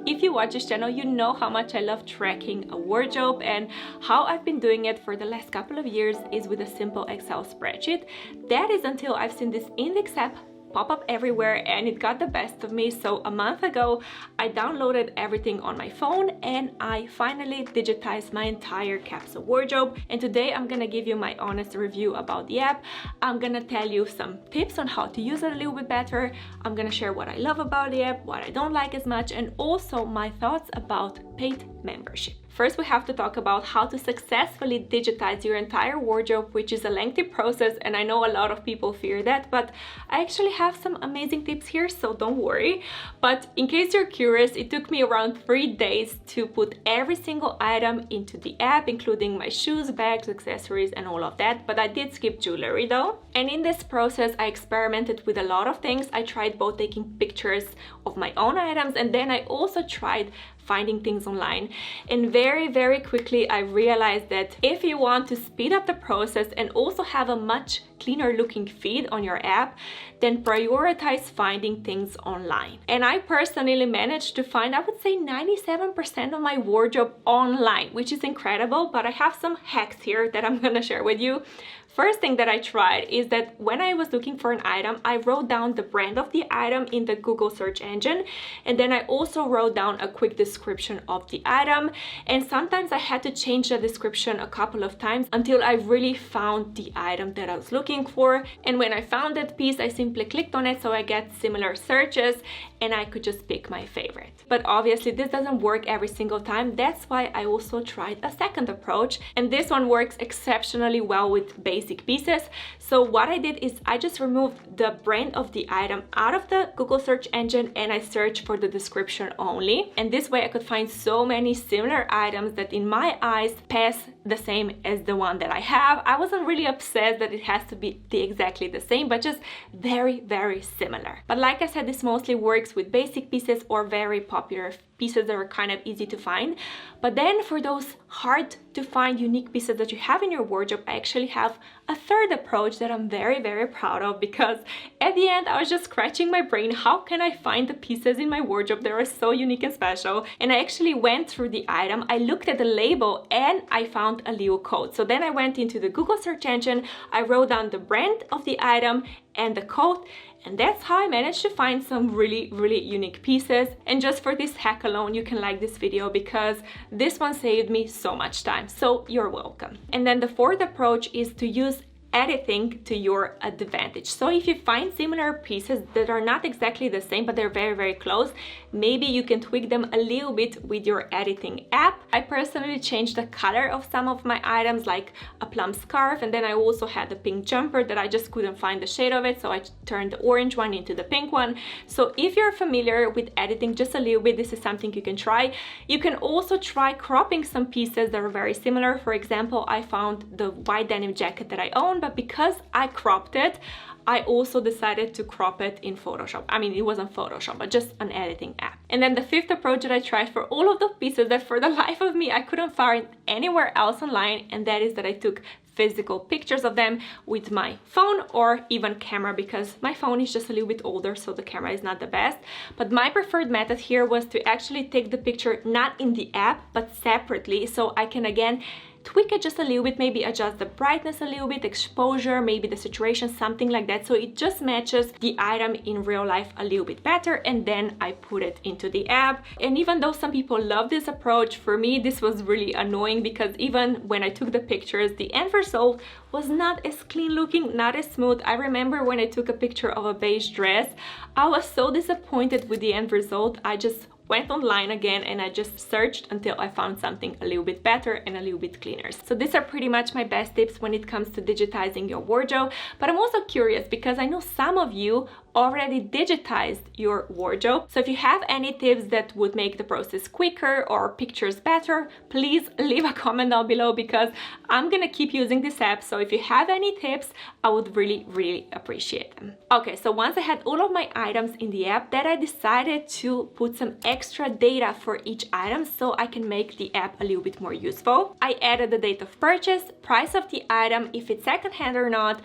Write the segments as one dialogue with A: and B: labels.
A: if you watch this channel, you know how much I love tracking a wardrobe, and how I've been doing it for the last couple of years is with a simple Excel spreadsheet. That is until I've seen this Indyx app pop up everywhere and it got the best of me. So a month ago I downloaded everything on my phone and I finally digitized my entire capsule wardrobe, and today I'm gonna give you my honest review about the app. I'm gonna tell you some tips on how to use it a little bit better. I'm gonna share what I love about the app, what I don't like as much, and also my thoughts about paid membership. First, we have to talk about how to successfully digitize your entire wardrobe, which is a lengthy process, and I know a lot of people fear that, but I actually have some amazing tips here, so don't worry. But in case you're curious, it took me around 3 days to put every single item into the app, including my shoes, bags, accessories, and all of that, but I did skip jewelry though. And in this process, I experimented with a lot of things. I tried both taking pictures of my own items, and then I also tried finding things online. And very quickly I realized that if you want to speed up the process and also have a much cleaner looking feed on your app, then prioritize finding things online. And I personally managed to find, I would say, 97% of my wardrobe online, which is incredible, but I have some hacks here that I'm gonna share with you. First thing that I tried is that when I was looking for an item, I wrote down the brand of the item in the Google search engine, and then I also wrote down a quick description of the item. And sometimes I had to change the description a couple of times until I really found the item that I was looking for. And when I found that piece, I simply clicked on it so I get similar searches and I could just pick my favorite. But obviously this doesn't work every single time. That's why I also tried a second approach, and this one works exceptionally well with basic pieces. So what I did is I just removed the brand of the item out of the Google search engine and I searched for the description only. And this way I could find so many similar items that in my eyes pass the same as the one that I have. I wasn't really obsessed that it has to be exactly the same, but just very similar. But like I said, this mostly works with basic pieces or very popular pieces that are kind of easy to find. But then for those hard to find unique pieces that you have in your wardrobe, I actually have a third approach that I'm very proud of, because at the end I was just scratching my brain, how can I find the pieces in my wardrobe that are so unique and special? And I actually went through the item, I looked at the label, and I found a little code. So then I went into the Google search engine, I wrote down the brand of the item and the code, and that's how I managed to find some really unique pieces. And just for this hack alone, you can like this video because this one saved me so much time, so you're welcome. And then the fourth approach is to use editing to your advantage. So if you find similar pieces that are not exactly the same but they're very close, maybe you can tweak them a little bit with your editing app. I personally changed the color of some of my items, like a plum scarf, and then I also had a pink jumper that I just couldn't find the shade of it, so I turned the orange one into the pink one. So if you're familiar with editing just a little bit, this is something you can try. You can also try cropping some pieces that are very similar. For example, I found the white denim jacket that I own, but because I cropped it, I also decided to crop it in Photoshop. I mean, it wasn't Photoshop, but just an editing app. And then the fifth approach that I tried for all of the pieces that for the life of me I couldn't find anywhere else online, and that is that I took physical pictures of them with my phone or even camera, because my phone is just a little bit older, so the camera is not the best. But my preferred method here was to actually take the picture not in the app but separately, so I can again tweak it just a little bit, maybe adjust the brightness a little bit, exposure, maybe the saturation, something like that, so it just matches the item in real life a little bit better, and then I put it into the app. And even though some people love this approach, for me this was really annoying, because even when I took the pictures, the end result was not as clean looking, not as smooth. I remember when I took a picture of a beige dress, I was so disappointed with the end result. I just went online again and I just searched until I found something a little bit better and a little bit cleaner. So these are pretty much my best tips when it comes to digitizing your wardrobe. But I'm also curious because I know some of you already digitized your wardrobe. So if you have any tips that would make the process quicker or pictures better, please leave a comment down below, because I'm gonna keep using this app. So if you have any tips, I would really appreciate them. Okay, so once I had all of my items in the app, then I decided to put some extra data for each item so I can make the app a little bit more useful. I added the date of purchase, price of the item, if it's secondhand or not,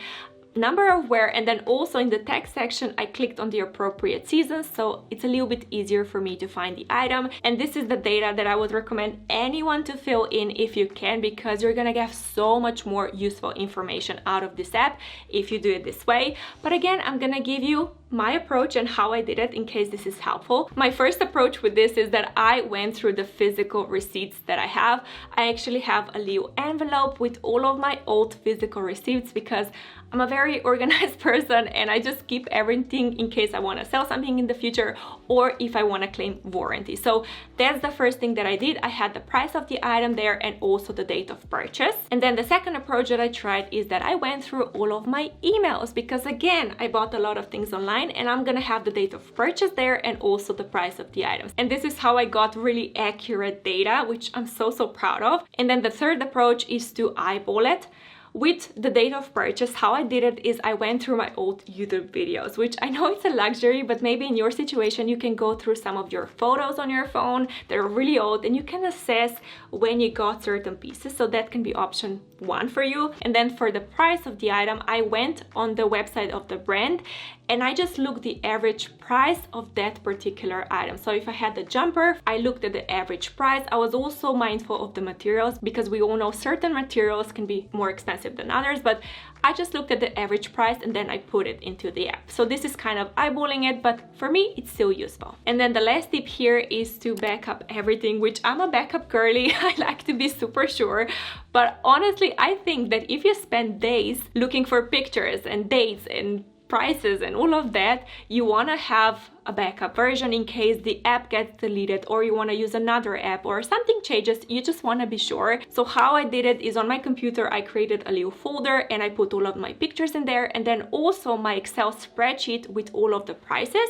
A: number of wear, and then also in the text section I clicked on the appropriate seasons, so it's a little bit easier for me to find the item. And this is the data that I would recommend anyone to fill in if you can, because you're gonna get so much more useful information out of this app if you do it this way. But again, I'm gonna give you my approach and how I did it in case this is helpful. My first approach with this is that I went through the physical receipts that I have. I actually have a little envelope with all of my old physical receipts because I'm a very organized person and I just keep everything in case I want to sell something in the future or if I want to claim warranty. So that's the first thing that I did. I had the price of the item there and also the date of purchase. And then the second approach that I tried is that I went through all of my emails, because again, I bought a lot of things online and I'm gonna have the date of purchase there and also the price of the items. And this is how I got really accurate data, which I'm so proud of. And then the third approach is to eyeball it. With the date of purchase, how I did it is I went through my old YouTube videos, which I know it's a luxury, but maybe in your situation you can go through some of your photos on your phone that are really old and you can assess when you got certain pieces. So that can be option one for you. And then for the price of the item, I went on the website of the brand and I just looked the average price of that particular item. So if I had the jumper, I looked at the average price. I was also mindful of the materials because we all know certain materials can be more expensive than others, but I just looked at the average price and then I put it into the app. So this is kind of eyeballing it, but for me, it's still useful. And then the last tip here is to back up everything, which I'm a backup girly. I like to be super sure. But honestly, I think that if you spend days looking for pictures and dates and prices and all of that, you want to have a backup version in case the app gets deleted or you want to use another app or something changes. You just want to be sure. So how I did it is on my computer I created a little folder and I put all of my pictures in there, and then also my Excel spreadsheet with all of the prices,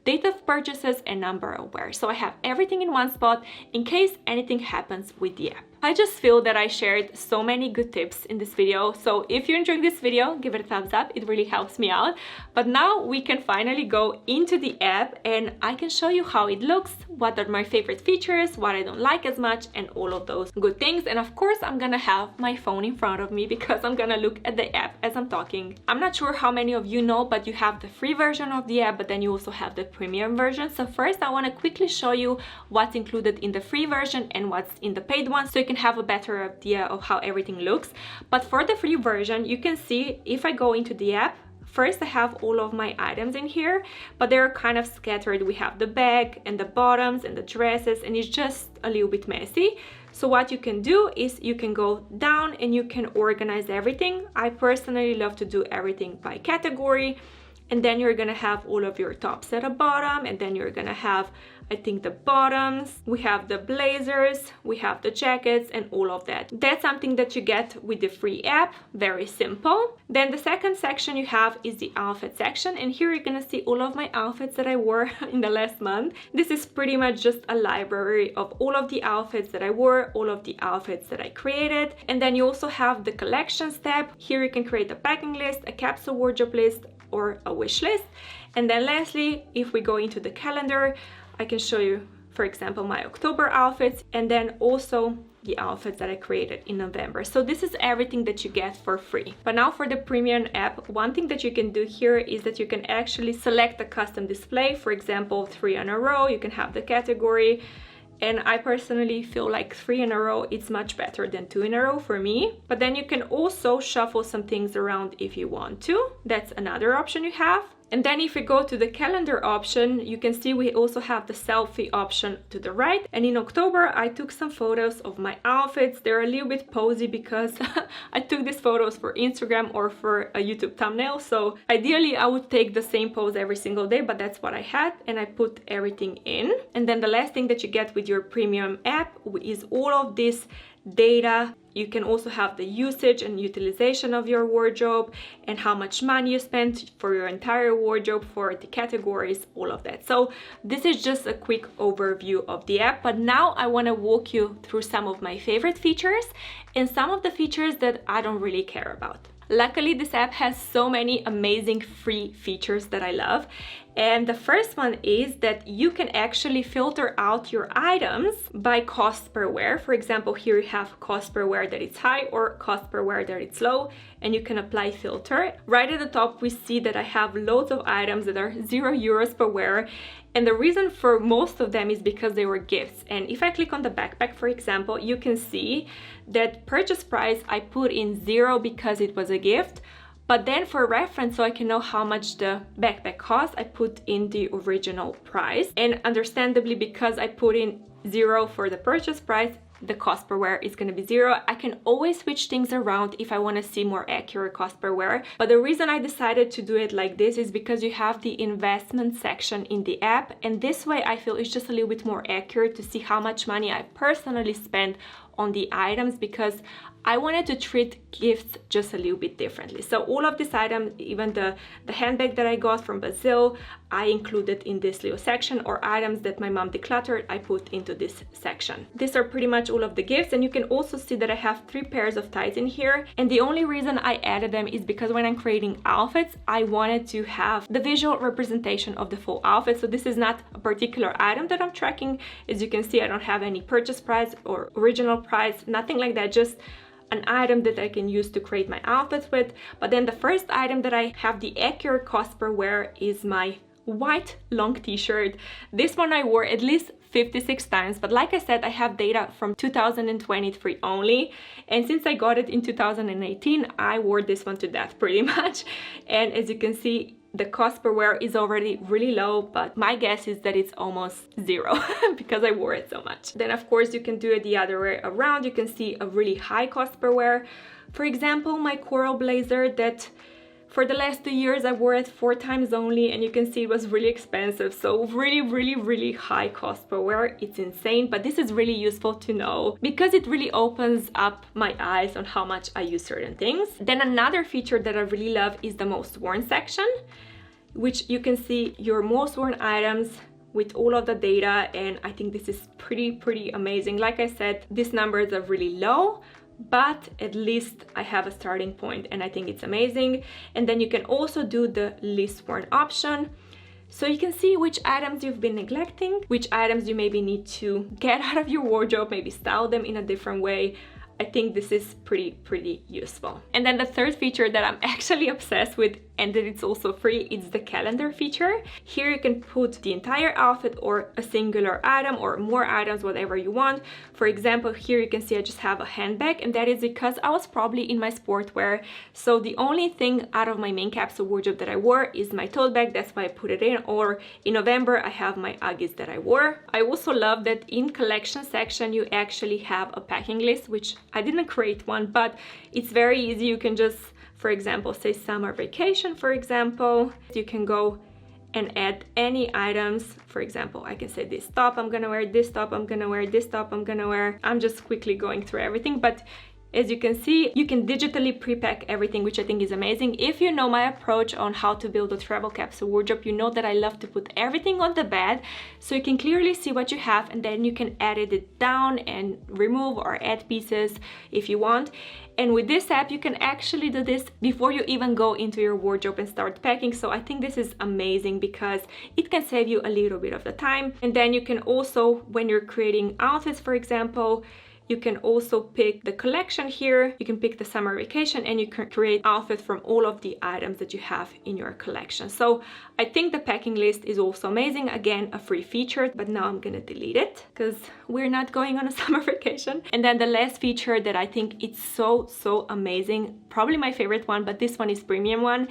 A: date of purchases and number of wear. So I have everything in one spot in case anything happens with the app. I just feel that I shared so many good tips in this video. So if you're enjoying this video, give it a thumbs up. It really helps me out. But now we can finally go into the app and I can show you how it looks, what are my favorite features, what I don't like as much, and all of those good things. And of course, I'm gonna have my phone in front of me because I'm gonna look at the app as I'm talking. I'm not sure how many of you know, but you have the free version of the app, but then you also have the premium version. So first I want to quickly show you what's included in the free version and what's in the paid one, so you can have a better idea of how everything looks. But for the free version, you can see if I go into the app, first I have all of my items in here, but they're kind of scattered. We have the bag and the bottoms and the dresses, and it's just a little bit messy. So what you can do is you can go down and you can organize everything. I personally love to do everything by category. And then you're gonna have all of your tops at the bottom, and then you're gonna have, I think, the bottoms, we have the blazers, we have the jackets, and all of that. That's something that you get with the free app, very simple. Then the second section you have is the outfit section, and here you're gonna see all of my outfits that I wore in the last month. This is pretty much just a library of all of the outfits that I wore, all of the outfits that I created. And then you also have the collections tab. Here you can create a packing list, a capsule wardrobe list, or a wish list. And then lastly, if we go into the calendar, I can show you, for example, my October outfits, and then also the outfits that I created in November. So this is everything that you get for free. But now for the premium app, one thing that you can do here is that you can actually select a custom display. For example, 3 in a row, you can have the category. And I personally feel like 3 in a row is much better than 2 in a row for me. But then you can also shuffle some things around if you want to. That's another option you have. And then if we go to the calendar option, you can see we also have the selfie option to the right. And in October, I took some photos of my outfits. They're a little bit posy because I took these photos for Instagram or for a YouTube thumbnail. So ideally, I would take the same pose every single day, but that's what I had. And I put everything in. And then the last thing that you get with your premium app is all of this data. You can also have the usage and utilization of your wardrobe and how much money you spent for your entire wardrobe, for the categories, all of that. So this is just a quick overview of the app, but now I want to walk you through some of my favorite features and some of the features that I don't really care about. Luckily, this app has so many amazing free features that I love. And the first one is that you can actually filter out your items by cost per wear. For example, here you have cost per wear that it's high or cost per wear that it's low, and you can apply filter. Right at the top, we see that I have loads of items that are €0 per wear. And the reason for most of them is because they were gifts. And if I click on the backpack, for example, you can see that purchase price, I put in 0 because it was a gift. But then for reference, so I can know how much the backpack costs, I put in the original price. And understandably, because I put in 0 for the purchase price, the cost per wear is going to be 0. I can always switch things around if I want to see more accurate cost per wear. But the reason I decided to do it like this is because you have the investment section in the app. And this way I feel it's just a little bit more accurate to see how much money I personally spend on the items, because I wanted to treat gifts just a little bit differently. So all of these items, even the handbag that I got from Brazil, I included in this little section, or items that my mom decluttered, I put into this section. These are pretty much all of the gifts, and you can also see that I have 3 pairs of ties in here. And the only reason I added them is because when I'm creating outfits, I wanted to have the visual representation of the full outfit. So this is not a particular item that I'm tracking. As you can see, I don't have any purchase price or original price, nothing like that, just an item that I can use to create my outfits with. But then the first item that I have the accurate cost per wear is my white long t-shirt. This one I wore at least 56 times, but like I said, I have data from 2023 only, and since I got it in 2018, I wore this one to death pretty much. And as you can see, the cost per wear is already really low, but my guess is that it's almost 0 because I wore it so much. Then of course you can do it the other way around. You can see a really high cost per wear. For example, my coral blazer that for the last 2 years I wore it 4 times only, and you can see it was really expensive. So really high cost per wear. It's insane, but this is really useful to know because it really opens up my eyes on how much I use certain things. Then another feature that I really love is the most worn section, which you can see your most worn items with all of the data, and I think this is pretty amazing. Like I said, these numbers are really low, but at least I have a starting point, and I think it's amazing. And then you can also do the least worn option, so you can see which items you've been neglecting, which items you maybe need to get out of your wardrobe, maybe style them in a different way. I think this is pretty useful. And then the third feature that I'm actually obsessed with, and that it's also free, is the calendar feature. Here you can put the entire outfit or a singular item or more items, whatever you want. For example, here you can see I just have a handbag, and that is because I was probably in my sportwear. So the only thing out of my main capsule wardrobe that I wore is my tote bag. That's why I put it in. Or in November, I have my Uggies that I wore. I also love that in collection section, you actually have a packing list, which I didn't create one, but it's very easy. You can just, for example, say summer vacation, for example. You can go and add any items. For example, I can say this top I'm gonna wear, this top I'm gonna wear, this top I'm gonna wear. I'm just quickly going through everything, but as you can see, you can digitally pre-pack everything, which I think is amazing. If you know my approach on how to build a travel capsule wardrobe, you know that I love to put everything on the bed so you can clearly see what you have, and then you can edit it down and remove or add pieces if you want. And with this app, you can actually do this before you even go into your wardrobe and start packing. So I think this is amazing because it can save you a little bit of the time. And then you can also, when you're creating outfits, for example, you can also pick the collection here. You can pick the summer vacation, and you can create outfits from all of the items that you have in your collection. So I think the packing list is also amazing. Again, a free feature, but now I'm gonna delete it because we're not going on a summer vacation. And then the last feature that I think it's so amazing, probably my favorite one, but this one is premium one,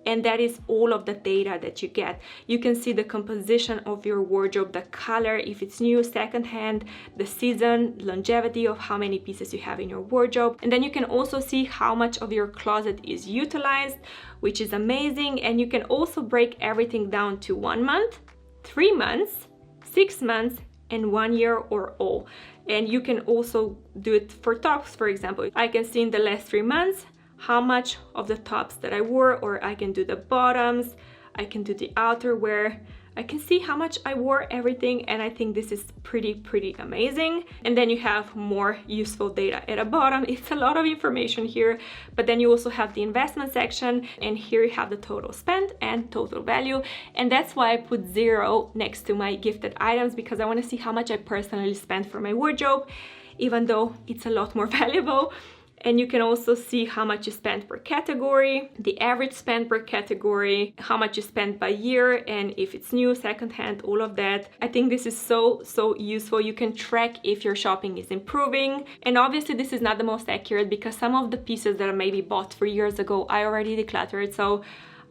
A: and that is all of the data that you get. You can see the composition of your wardrobe, the color, if it's new, secondhand, the season, longevity of how many pieces you have in your wardrobe. And then you can also see how much of your closet is utilized, which is amazing. And you can also break everything down to 1 month, 3 months, 6 months, and 1 year or all. And you can also do it for tops, for example. I can see in the last 3 months how much of the tops that I wore, or I can do the bottoms, I can do the outerwear, I can see how much I wore everything, and I think this is pretty amazing. And then you have more useful data at the bottom. It's a lot of information here, but then you also have the investment section, and here you have the total spent and total value. And that's why I put 0 next to my gifted items, because I want to see how much I personally spent for my wardrobe, even though it's a lot more valuable. And you can also see how much you spent per category, the average spend per category, how much you spent by year, and if it's new, secondhand, all of that. I think this is so useful. You can track if your shopping is improving. And obviously this is not the most accurate, because some of the pieces that I maybe bought 3 years ago, I already decluttered, so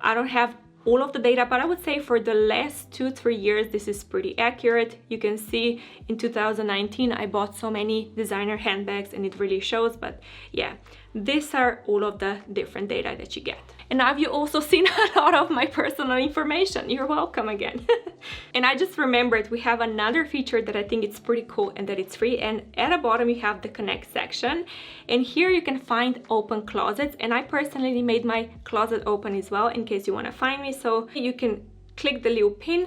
A: I don't have all of the data, but I would say for the last 2-3 years this is pretty accurate. You can see in 2019 I bought so many designer handbags, and it really shows. But yeah, these are all of the different data that you get. And now you've also seen a lot of my personal information. You're welcome again. And I just remembered we have another feature that I think it's pretty cool, and that it's free. And at the bottom you have the connect section, and here you can find open closets. And I personally made my closet open as well, in case you want to find me. So you can click the little pin,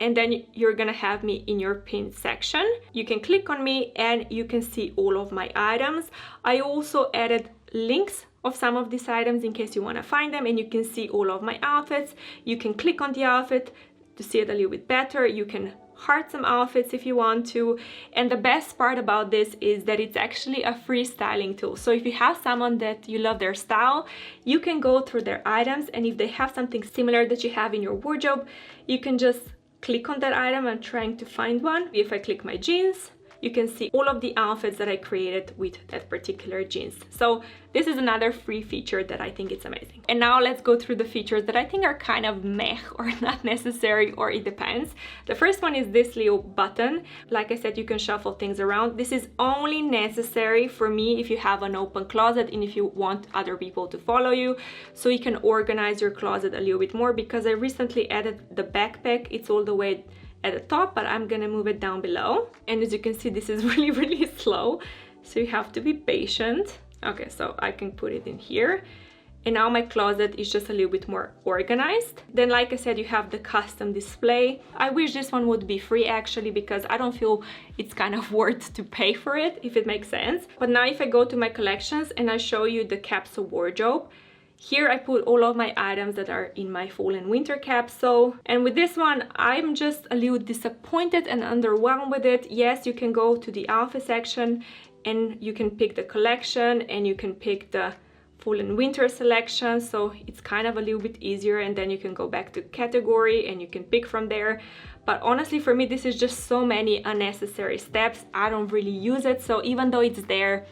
A: and then you're gonna have me in your pin section. You can click on me and you can see all of my items. I also added links of some of these items in case you want to find them, and you can see all of my outfits. You can click on the outfit to see it a little bit better. You can heart some outfits if you want to. And the best part about this is that it's actually a free styling tool. So if you have someone that you love their style, you can go through their items, and if they have something similar that you have in your wardrobe, you can just click on that item. I'm trying to find one. If I click my jeans, you can see all of the outfits that I created with that particular jeans. So this is another free feature that I think it's amazing. And now let's go through the features that I think are kind of meh or not necessary, or it depends. The first one is this little button. Like I said, you can shuffle things around. This is only necessary for me if you have an open closet and if you want other people to follow you, so you can organize your closet a little bit more, because I recently added the backpack. It's all the way at the top, but I'm gonna move it down below. And as you can see, this is really slow, so you have to be patient. Okay, so I can put it in here, and now my closet is just a little bit more organized. Then, like I said, you have the custom display. I wish this one would be free actually, because I don't feel it's kind of worth to pay for it, if it makes sense. But now if I go to my collections and I show you the capsule wardrobe, here I put all of my items that are in my fall and winter capsule. And with this one, I'm just a little disappointed and underwhelmed with it. Yes, you can go to the outfit section and you can pick the collection, and you can pick the fall and winter selection. So it's kind of a little bit easier, and then you can go back to category and you can pick from there. But honestly, for me, this is just so many unnecessary steps. I don't really use it. So even though it's there,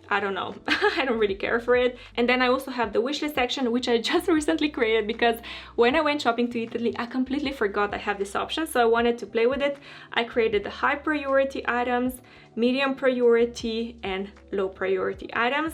A: I don't know, I don't really care for it. And then I also have the wishlist section, which I just recently created, because when I went shopping to Italy, I completely forgot I have this option, so I wanted to play with it. I created the high priority items, medium priority, and low priority items.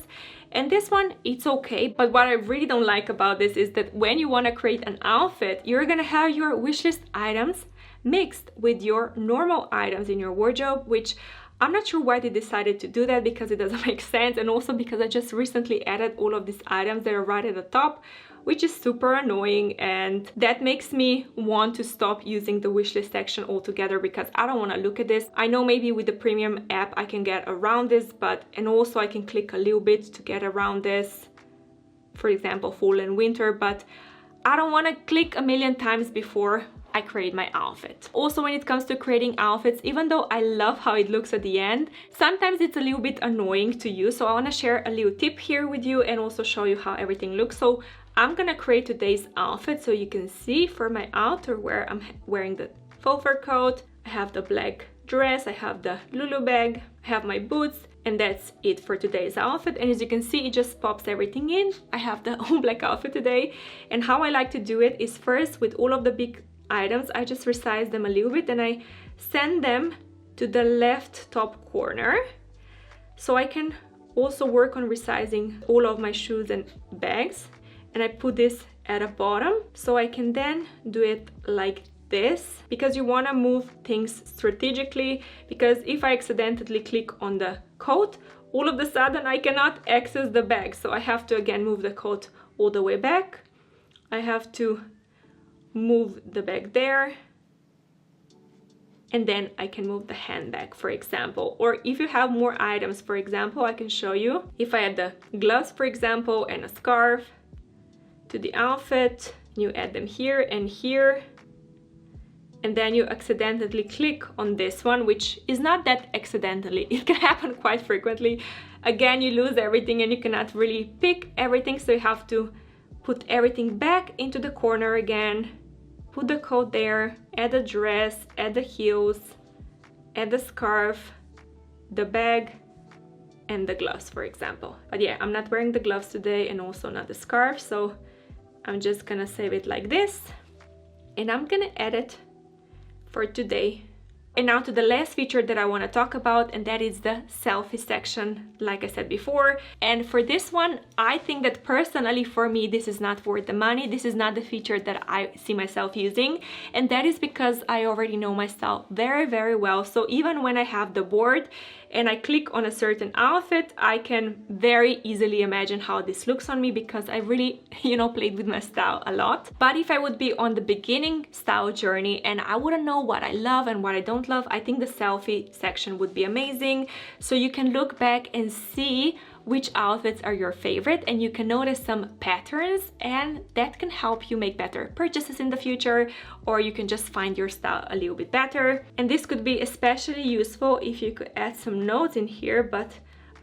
A: And this one, it's okay, but what I really don't like about this is that when you want to create an outfit, you're gonna have your wishlist items mixed with your normal items in your wardrobe, which I'm not sure why they decided to do that, because it doesn't make sense, and also because I just recently added all of these items that are right at the top, which is super annoying, and that makes me want to stop using the wishlist section altogether, because I don't want to look at this. I know maybe with the premium app I can get around this, and also I can click a little bit to get around this, for example fall and winter, but I don't want to click a million times before I create my outfit. Also, when it comes to creating outfits, even though I love how it looks at the end, sometimes it's a little bit annoying to use. So I want to share a little tip here with you and also show you how everything looks. So I'm gonna create today's outfit, so you can see for my outerwear, I'm wearing the faux fur coat, I have the black dress, I have the Lulu bag, I have my boots, and that's it for today's outfit. And as you can see, it just pops everything in. I have the all black outfit today, and how I like to do it is first with all of the big items, I just resize them a little bit and I send them to the left top corner, so I can also work on resizing all of my shoes and bags. And I put this at the bottom, so I can then do it like this, because you want to move things strategically, because if I accidentally click on the coat, all of a sudden I cannot access the bag, so I have to again move the coat all the way back. I have to move the bag there, and then I can move the handbag, for example. Or if you have more items, for example, I can show you. If I add the gloves, for example, and a scarf to the outfit, you add them here and here, and then you accidentally click on this one, which is not that accidentally. It can happen quite frequently. Again, you lose everything and you cannot really pick everything, so you have to put everything back into the corner again, put the coat there, add the dress, add the heels, add the scarf, the bag, and the gloves, for example. But yeah, I'm not wearing the gloves today and also not the scarf, so I'm just gonna save it like this, and I'm gonna edit for today. And now to the last feature that I want to talk about, and that is the selfie section, like I said before. And for this one, I think that personally for me, this is not worth the money. This is not the feature that I see myself using. And that is because I already know my style very, very well. So even when I have the board and I click on a certain outfit, I can very easily imagine how this looks on me because I really, played with my style a lot. But if I would be on the beginning style journey and I wouldn't know what I love and what I don't love, I think the selfie section would be amazing. So you can look back and see which outfits are your favorite, and you can notice some patterns, and that can help you make better purchases in the future, or you can just find your style a little bit better. And this could be especially useful if you could add some notes in here, but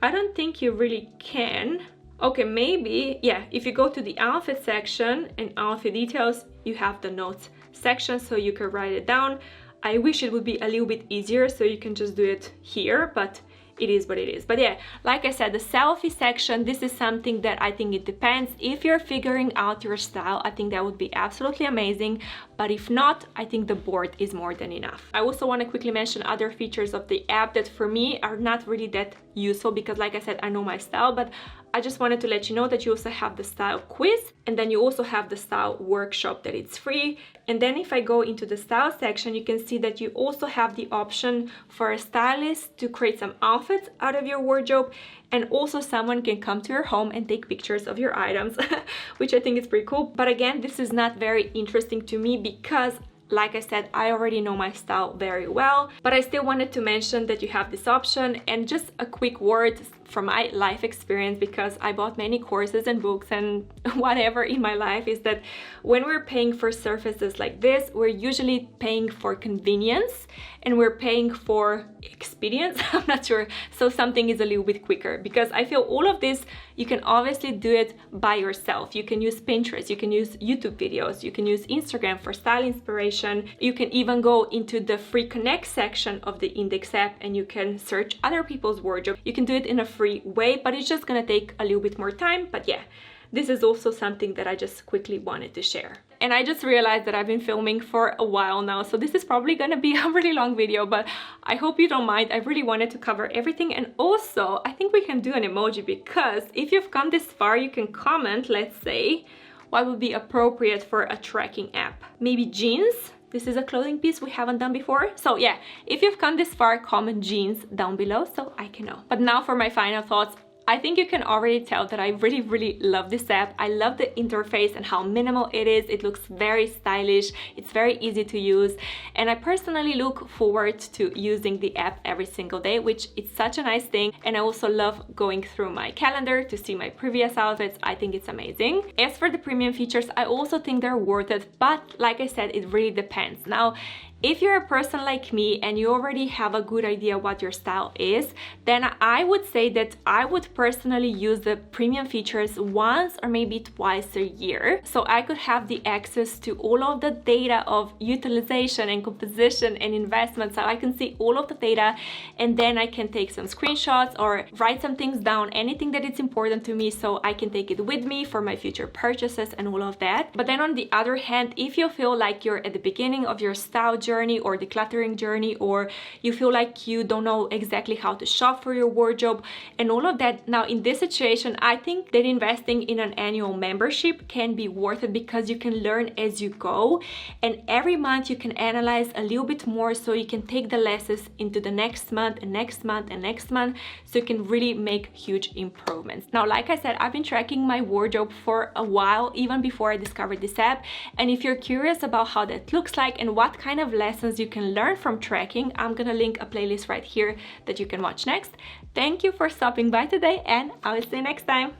A: I don't think you really can. Okay, maybe, yeah, if you go to the outfit section and outfit details, you have the notes section, so you can write it down. I wish it would be a little bit easier, so you can just do it here, but it is what it is. But yeah, like I said, the selfie section, this is something that I think it depends. If you're figuring out your style, I think that would be absolutely amazing. But if not, I think the board is more than enough. I also want to quickly mention other features of the app that for me are not really that useful because, like I said, I know my style, but I just wanted to let you know that you also have the style quiz, and then you also have the style workshop that it's free. And then if I go into the style section, you can see that you also have the option for a stylist to create some outfits out of your wardrobe, and also someone can come to your home and take pictures of your items, which I think is pretty cool. But again, this is not very interesting to me because, like I said, I already know my style very well, but I still wanted to mention that you have this option. And just a quick word from my life experience, because I bought many courses and books and whatever in my life, is that when we're paying for services like this, we're usually paying for convenience and we're paying for experience. I'm not sure. So something is a little bit quicker, because I feel all of this, you can obviously do it by yourself. You can use Pinterest, you can use YouTube videos, you can use Instagram for style inspiration. You can even go into the free connect section of the Indyx app and you can search other people's wardrobe. You can do it in a free way, but it's just gonna take a little bit more time. But yeah, this is also something that I just quickly wanted to share. And I just realized that I've been filming for a while now, so this is probably gonna be a really long video, but I hope you don't mind. I really wanted to cover everything. And also, I think we can do an emoji, because if you've come this far, you can comment, let's say, what would be appropriate for a tracking app. Maybe jeans. This is a clothing piece we haven't done before. So yeah, if you've come this far, comment jeans down below so I can know. But now for my final thoughts. I think you can already tell that I really, really love this app. I love the interface and how minimal it is. It looks very stylish. It's very easy to use. And I personally look forward to using the app every single day, which is such a nice thing. And I also love going through my calendar to see my previous outfits. I think it's amazing. As for the premium features, I also think they're worth it. But like I said, it really depends. Now, if you're a person like me and you already have a good idea what your style is, then I would say that I would personally use the premium features once or maybe twice a year. So I could have the access to all of the data of utilization and composition and investment. So I can see all of the data, and then I can take some screenshots or write some things down, anything that is important to me, so I can take it with me for my future purchases and all of that. But then on the other hand, if you feel like you're at the beginning of your style journey or decluttering journey, or you feel like you don't know exactly how to shop for your wardrobe and all of that, now in this situation, I think that investing in an annual membership can be worth it, because you can learn as you go, and every month you can analyze a little bit more, so you can take the lessons into the next month and next month and next month, so you can really make huge improvements. Now, like I said, I've been tracking my wardrobe for a while, even before I discovered this app, and if you're curious about how that looks like and what kind of lessons you can learn from tracking, I'm gonna link a playlist right here that you can watch next. Thank you for stopping by today, and I will see you next time.